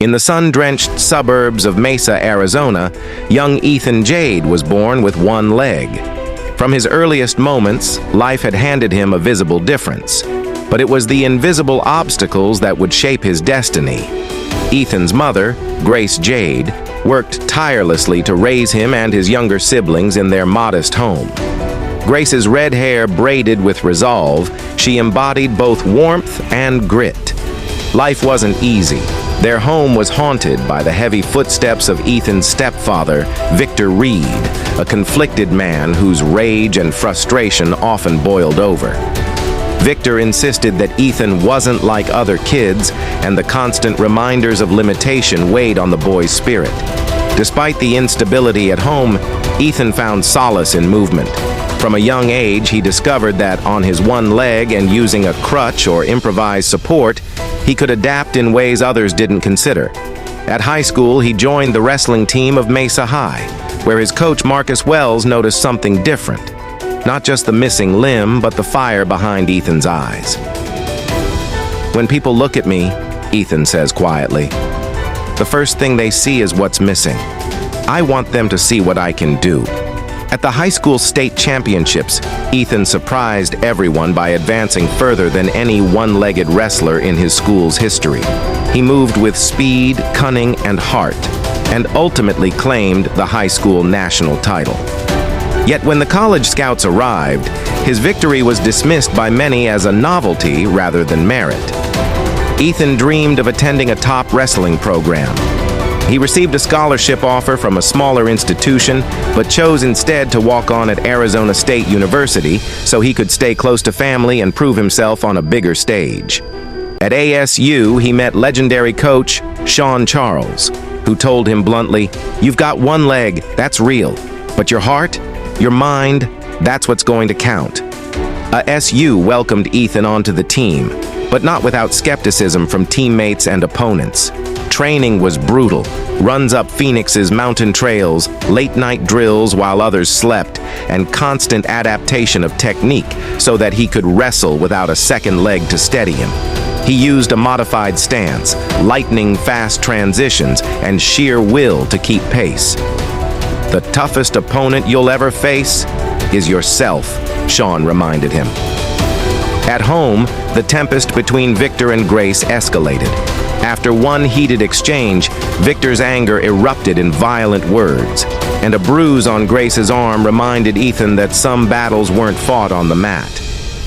In the sun-drenched suburbs of Mesa, Arizona, young Ethan Jade was born with one leg. From his earliest moments, life had handed him a visible difference. But it was the invisible obstacles that would shape his destiny. Ethan's mother, Grace Jade, worked tirelessly to raise him and his younger siblings in their modest home. Grace's red hair braided with resolve, she embodied both warmth and grit. Life wasn't easy. Their home was haunted by the heavy footsteps of Ethan's stepfather, Victor Reed, a conflicted man whose rage and frustration often boiled over. Victor insisted that Ethan wasn't like other kids, and the constant reminders of limitation weighed on the boy's spirit. Despite the instability at home, Ethan found solace in movement. From a young age, he discovered that on his one leg and using a crutch or improvised support, he could adapt in ways others didn't consider. At high school, he joined the wrestling team of Mesa High, where his coach Marcus Wells noticed something different. Not just the missing limb, but the fire behind Ethan's eyes. "When people look at me," Ethan says quietly, "the first thing they see is what's missing. I want them to see what I can do." At the high school state championships, Ethan surprised everyone by advancing further than any one-legged wrestler in his school's history. He moved with speed, cunning, and heart, and ultimately claimed the high school national title. Yet when the college scouts arrived, his victory was dismissed by many as a novelty rather than merit. Ethan dreamed of attending a top wrestling program. He received a scholarship offer from a smaller institution, but chose instead to walk on at Arizona State University so he could stay close to family and prove himself on a bigger stage. At ASU, he met legendary coach Sean Charles, who told him bluntly, "You've got one leg, that's real, but your heart, your mind, that's what's going to count." ASU welcomed Ethan onto the team, but not without skepticism from teammates and opponents. Training was brutal. Runs up Phoenix's mountain trails, late-night drills while others slept, and constant adaptation of technique so that he could wrestle without a second leg to steady him. He used a modified stance, lightning-fast transitions, and sheer will to keep pace. "The toughest opponent you'll ever face is yourself," Sean reminded him. At home, the tempest between Victor and Grace escalated. After one heated exchange, Victor's anger erupted in violent words, and a bruise on Grace's arm reminded Ethan that some battles weren't fought on the mat.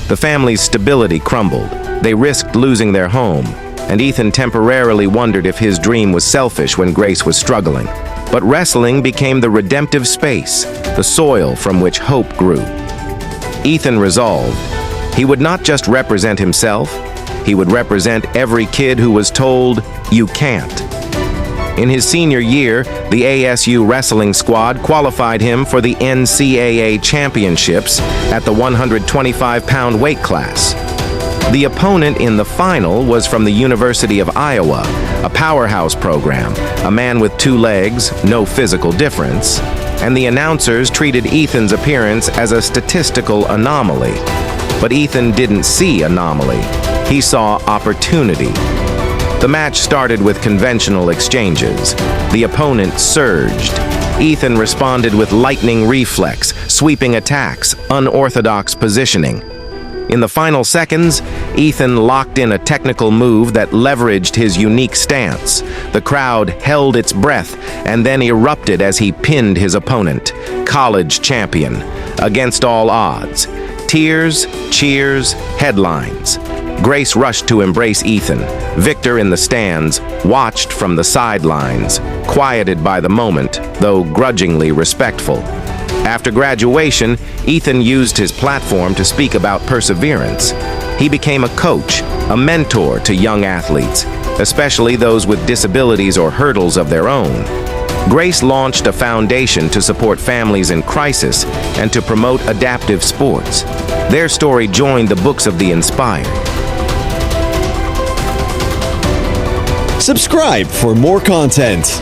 The family's stability crumbled. They risked losing their home, and Ethan temporarily wondered if his dream was selfish when Grace was struggling. But wrestling became the redemptive space, the soil from which hope grew. Ethan resolved he would not just represent himself, he would represent every kid who was told, "You can't." In his senior year, the ASU wrestling squad qualified him for the NCAA championships at the 125-pound weight class. The opponent in the final was from the University of Iowa, a powerhouse program, a man with two legs, no physical difference, and the announcers treated Ethan's appearance as a statistical anomaly. But Ethan didn't see anomaly. He saw opportunity. The match started with conventional exchanges. The opponent surged. Ethan responded with lightning reflex, sweeping attacks, unorthodox positioning. In the final seconds, Ethan locked in a technical move that leveraged his unique stance. The crowd held its breath and then erupted as he pinned his opponent, college champion, against all odds. Tears, cheers, headlines. Grace rushed to embrace Ethan. Victor in the stands watched from the sidelines, quieted by the moment, though grudgingly respectful. After graduation, Ethan used his platform to speak about perseverance. He became a coach, a mentor to young athletes, especially those with disabilities or hurdles of their own. Grace launched a foundation to support families in crisis and to promote adaptive sports. Their story joined the books of the inspired. Subscribe for more content.